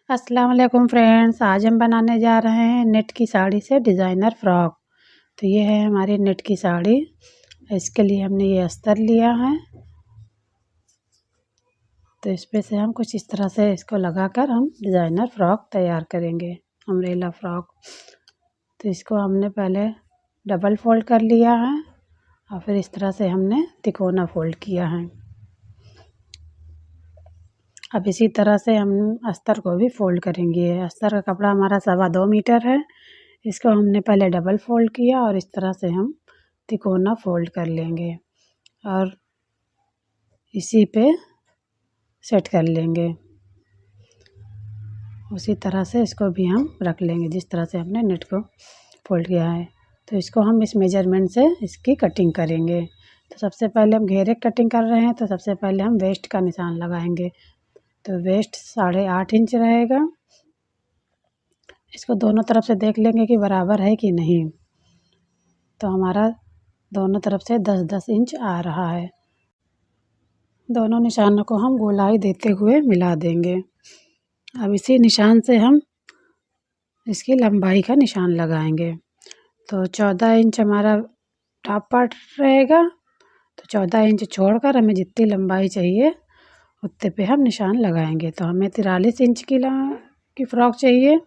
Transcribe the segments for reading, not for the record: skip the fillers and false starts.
अस्सलाम वालेकुम फ्रेंड्स, आज हम बनाने जा रहे हैं नेट की साड़ी से डिज़ाइनर फ़्रॉक। तो ये है हमारी नेट की साड़ी। इसके लिए हमने ये अस्तर लिया है। तो इस पे से हम कुछ इस तरह से इसको लगाकर हम डिज़ाइनर फ़्रॉक तैयार करेंगे, अम्ब्रेला फ़्रॉक। तो इसको हमने पहले डबल फ़ोल्ड कर लिया है और फिर इस तरह से हमने तिकोना फ़ोल्ड किया है। अब इसी तरह से हम अस्तर को भी फ़ोल्ड करेंगे। अस्तर का कपड़ा हमारा 2.25 मीटर है। इसको हमने पहले डबल फ़ोल्ड किया और इस तरह से हम तिकोना फ़ोल्ड कर लेंगे और इसी पे सेट कर लेंगे। उसी तरह से इसको भी हम रख लेंगे जिस तरह से हमने नेट को फ़ोल्ड किया है। तो इसको हम इस मेजरमेंट से इसकी कटिंग करेंगे। तो सबसे पहले हम घेरे कटिंग कर रहे हैं, तो सबसे पहले हम वेस्ट का निशान लगाएंगे। तो वेस्ट 8.5 इंच रहेगा। इसको दोनों तरफ से देख लेंगे कि बराबर है कि नहीं। तो हमारा दोनों तरफ से 10-10 इंच आ रहा है। दोनों निशानों को हम गोलाई देते हुए मिला देंगे। अब इसी निशान से हम इसकी लंबाई का निशान लगाएंगे। तो 14 इंच हमारा टॉप पार्ट रहेगा। तो 14 इंच छोड़कर हमें जितनी लंबाई चाहिए उतने पे हम निशान लगाएंगे। तो हमें 43 इंच की फ़्रॉक चाहिए।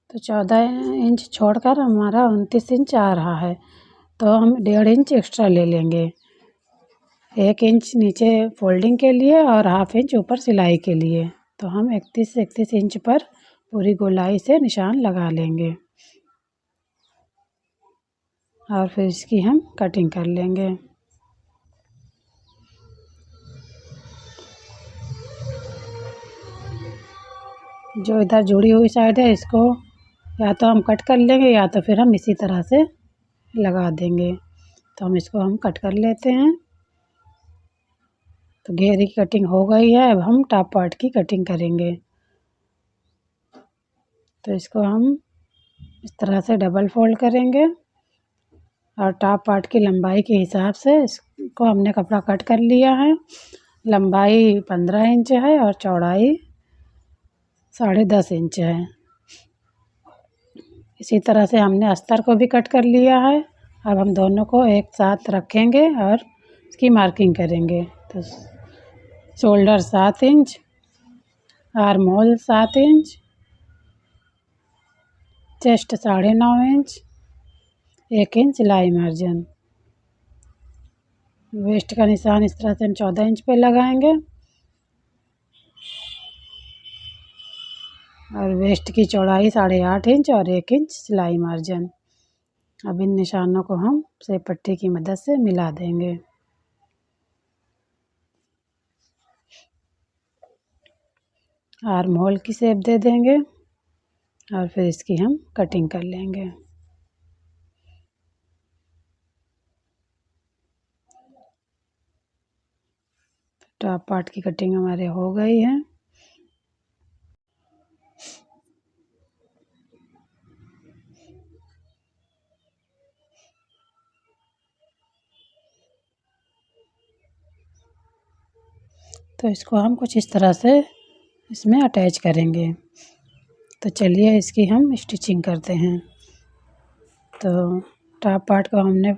तो 14 इंच छोड़कर हमारा 29 इंच आ रहा है। तो हम 1.5 इंच एक्स्ट्रा ले लेंगे, 1 इंच नीचे फोल्डिंग के लिए और 1/2 इंच ऊपर सिलाई के लिए। तो हम 31 इंच पर पूरी गोलाई से निशान लगा लेंगे और फिर इसकी हम कटिंग कर लेंगे। जो इधर जुड़ी हुई साइड है इसको या तो हम कट कर लेंगे या तो फिर हम इसी तरह से लगा देंगे। तो हम कट कर लेते हैं। तो घेरे की कटिंग हो गई है। अब हम टॉप पार्ट की कटिंग करेंगे। तो इसको हम इस तरह से डबल फोल्ड करेंगे और टॉप पार्ट की लंबाई के हिसाब से इसको हमने कपड़ा कट कर लिया है। लंबाई 15 इंच है और चौड़ाई 10.5 इंच है। इसी तरह से हमने अस्तर को भी कट कर लिया है। अब हम दोनों को एक साथ रखेंगे और इसकी मार्किंग करेंगे। तो shoulder 7 inch, arm hole 7 inch, chest 9.5 inch, 1 inch सिलाई मार्जिन। वेस्ट का निशान इस तरह से हम 14 इंच पे लगाएंगे और वेस्ट की चौड़ाई 8.5 इंच और 1 इंच सिलाई मार्जिन। अब इन निशानों को हम सेप पट्टी की मदद से मिला देंगे। आर्म होल की शेप दे देंगे और फिर इसकी हम कटिंग कर लेंगे। टॉप पार्ट की कटिंग हमारे हो गई है। तो इसको हम कुछ इस तरह से इसमें अटैच करेंगे। तो चलिए इसकी हम स्टिचिंग करते हैं। तो टॉप पार्ट को हमने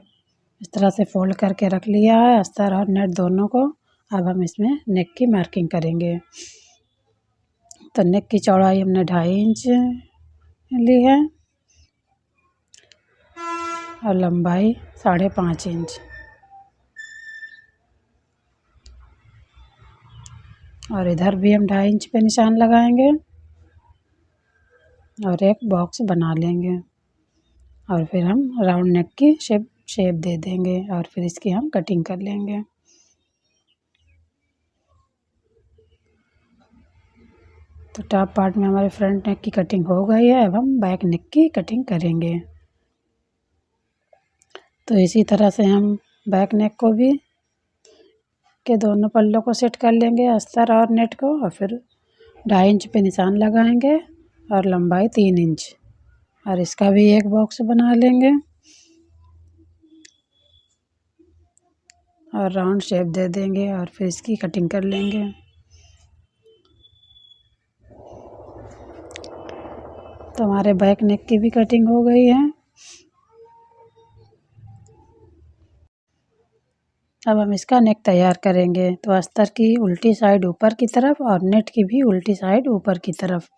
इस तरह से फोल्ड करके रख लिया है, अस्तर और नेट दोनों को। अब हम इसमें नेक की मार्किंग करेंगे। तो नेक की चौड़ाई हमने 2.5 इंच ली है और लंबाई 5.5 इंच। और इधर भी हम 2.5 इंच पे निशान लगाएंगे और एक बॉक्स बना लेंगे और फिर हम राउंड नेक की शेप दे देंगे और फिर इसकी हम कटिंग कर लेंगे। तो टॉप पार्ट में हमारे फ्रंट नेक की कटिंग हो गई है। अब हम बैक नेक की कटिंग करेंगे। तो इसी तरह से हम बैक नेक को भी के दोनों पल्लों को सेट कर लेंगे, अस्तर और नेट को, और फिर 2.5 इंच पे निशान लगाएंगे और लंबाई 3 इंच और इसका भी एक बॉक्स बना लेंगे और राउंड शेप दे देंगे और फिर इसकी कटिंग कर लेंगे। तो हमारे बैक नेक की भी कटिंग हो गई है। अब हम इसका नेक तैयार करेंगे। तो अस्तर की उल्टी साइड ऊपर की तरफ और नेट की भी उल्टी साइड ऊपर की तरफ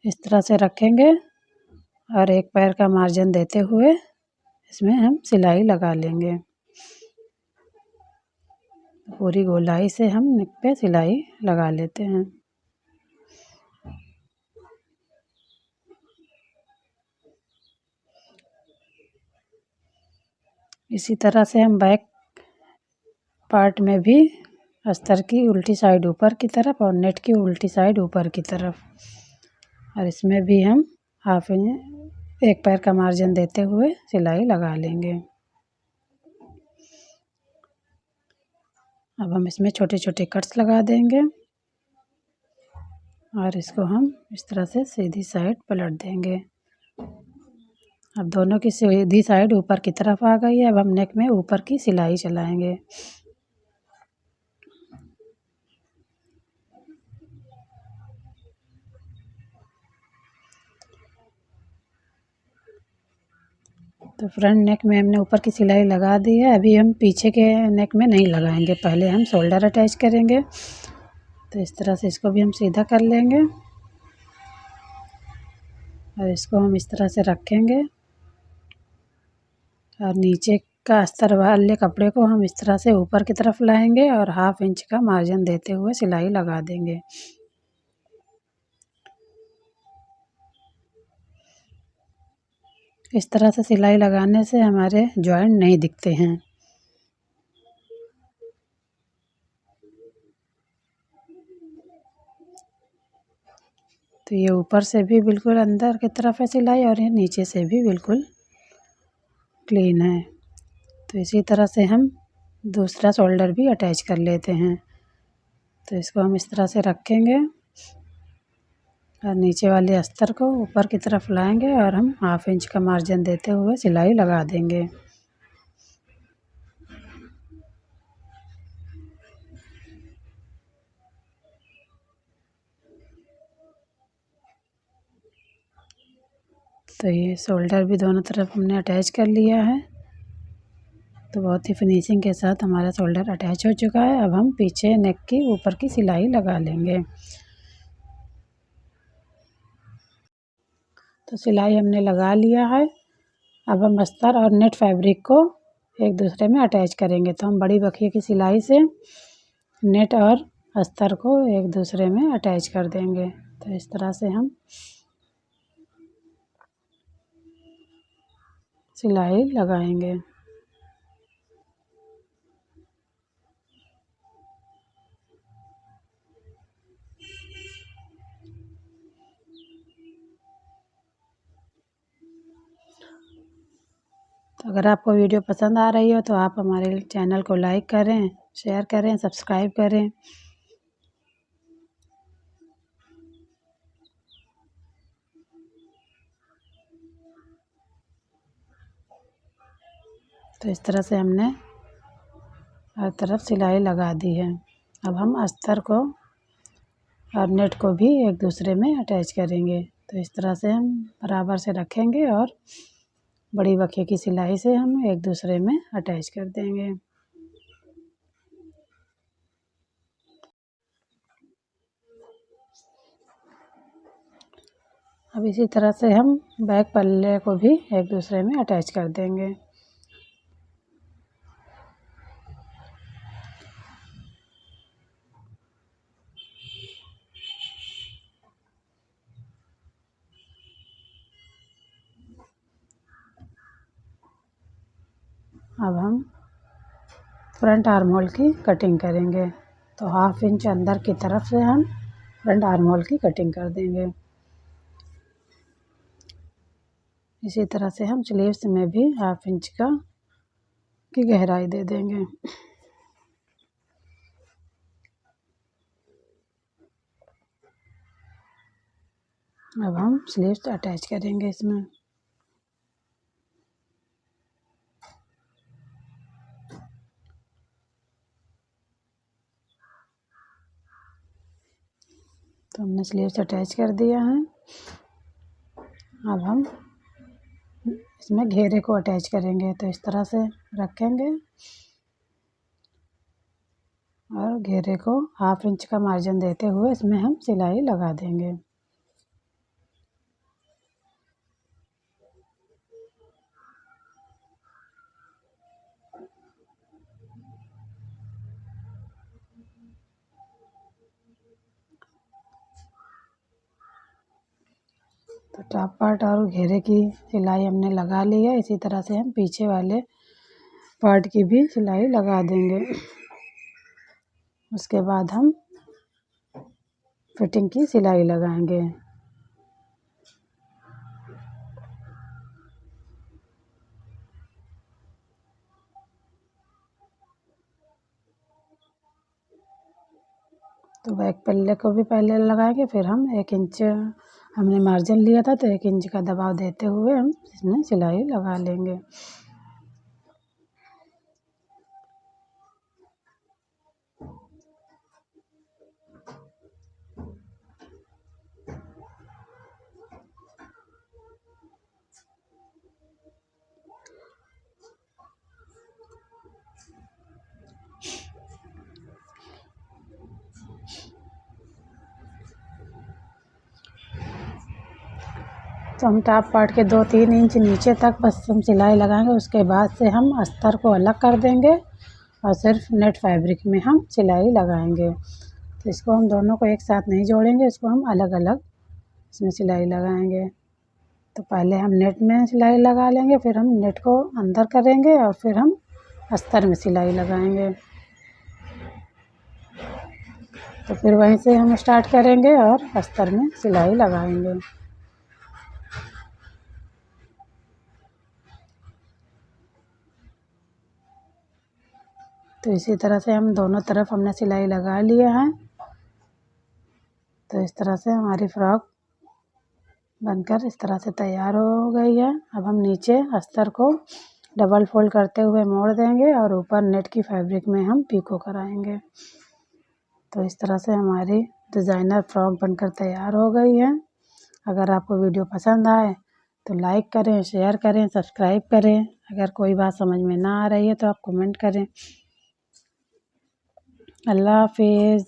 इस तरह से रखेंगे और एक पैर का मार्जिन देते हुए इसमें हम सिलाई लगा लेंगे। पूरी गोलाई से हम नेक पे सिलाई लगा लेते हैं। इसी तरह से हम बैक पार्ट में भी अस्तर की उल्टी साइड ऊपर की तरफ और नेट की उल्टी साइड ऊपर की तरफ, और इसमें भी हम हाफ इंच एक पैर का मार्जिन देते हुए सिलाई लगा लेंगे। अब हम इसमें छोटे छोटे कट्स लगा देंगे और इसको हम इस तरह से सीधी साइड पलट देंगे। अब दोनों की सीधी साइड ऊपर की तरफ आ गई है। अब हम नेक में ऊपर की सिलाई चलाएंगे। तो फ्रंट नेक में हमने ऊपर की सिलाई लगा दी है। अभी हम पीछे के नेक में नहीं लगाएंगे, पहले हम शोल्डर अटैच करेंगे। तो इस तरह से इसको भी हम सीधा कर लेंगे और इसको हम इस तरह से रखेंगे और नीचे का अस्तर वाले कपड़े को हम इस तरह से ऊपर की तरफ लाएंगे और हाफ इंच का मार्जिन देते हुए सिलाई लगा देंगे। इस तरह से सिलाई लगाने से हमारे जॉइंट नहीं दिखते हैं। तो ये ऊपर से भी बिल्कुल अंदर की तरफ है सिलाई और ये नीचे से भी बिल्कुल क्लीन है। तो इसी तरह से हम दूसरा शोल्डर भी अटैच कर लेते हैं। तो इसको हम इस तरह से रखेंगे और नीचे वाले अस्तर को ऊपर की तरफ लाएंगे और हम हाफ इंच का मार्जिन देते हुए सिलाई लगा देंगे। तो ये शोल्डर भी दोनों तरफ हमने अटैच कर लिया है। तो बहुत ही फिनिशिंग के साथ हमारा शोल्डर अटैच हो चुका है। अब हम पीछे नेक की ऊपर की सिलाई लगा लेंगे। तो सिलाई हमने लगा लिया है। अब हम अस्तर और नेट फैब्रिक को एक दूसरे में अटैच करेंगे। तो हम बड़ी बखिए की सिलाई से नेट और अस्तर को एक दूसरे में अटैच कर देंगे। तो इस तरह से हम सिलाई लगाएंगे। तो अगर आपको वीडियो पसंद आ रही हो तो आप हमारे चैनल को लाइक करें, शेयर करें, सब्सक्राइब करें। तो इस तरह से हमने हर तरफ सिलाई लगा दी है। अब हम अस्तर को और नेट को भी एक दूसरे में अटैच करेंगे। तो इस तरह से हम बराबर से रखेंगे और बड़ी बखिए की सिलाई से हम एक दूसरे में अटैच कर देंगे। अब इसी तरह से हम बैक पल्ले को भी एक दूसरे में अटैच कर देंगे। अब हम फ्रंट आर्म होल की कटिंग करेंगे। तो हाफ इंच अंदर की तरफ से हम फ्रंट आर्म होल की कटिंग कर देंगे। इसी तरह से हम स्लीव्स में भी हाफ इंच की गहराई दे देंगे। अब हम स्लीव्स अटैच करेंगे इसमें। तो हमने स्लीव्स अटैच कर दिया है। अब हम इसमें घेरे को अटैच करेंगे। तो इस तरह से रखेंगे और घेरे को 1/2 इंच का मार्जिन देते हुए इसमें हम सिलाई लगा देंगे। तो टॉप पार्ट और घेरे की सिलाई हमने लगा ली है। इसी तरह से हम पीछे वाले पार्ट की भी सिलाई लगा देंगे। उसके बाद हम फिटिंग की सिलाई लगाएंगे। तो बैक पल्ले को भी पहले लगाएंगे, फिर हम 1 इंच हमने मार्जिन लिया था, तो 1 इंच का दबाव देते हुए हम इसमें सिलाई लगा लेंगे। तो हम टॉप पार्ट के 2-3 इंच नीचे तक बस हम सिलाई लगाएंगे। उसके बाद से हम अस्तर को अलग कर देंगे और सिर्फ नेट फैब्रिक में हम सिलाई लगाएंगे। तो इसको हम दोनों को एक साथ नहीं जोड़ेंगे, इसको हम अलग अलग इसमें सिलाई लगाएंगे। तो पहले हम नेट में सिलाई लगा लेंगे, फिर हम नेट को अंदर करेंगे और फिर हम अस्तर में सिलाई लगाएंगे। तो फिर वहीं से हम स्टार्ट करेंगे और अस्तर में सिलाई लगाएंगे। तो इसी तरह से हम दोनों तरफ हमने सिलाई लगा लिया है। तो इस तरह से हमारी फ्रॉक बनकर इस तरह से तैयार हो गई है। अब हम नीचे अस्तर को डबल फोल्ड करते हुए मोड़ देंगे और ऊपर नेट की फैब्रिक में हम पीको कराएंगे। तो इस तरह से हमारी डिज़ाइनर फ्रॉक बनकर तैयार हो गई है। अगर आपको वीडियो पसंद आए तो लाइक करें, शेयर करें, सब्सक्राइब करें। अगर कोई बात समझ में ना आ रही है तो आप कमेंट करें। अल्लाह हाफिज़।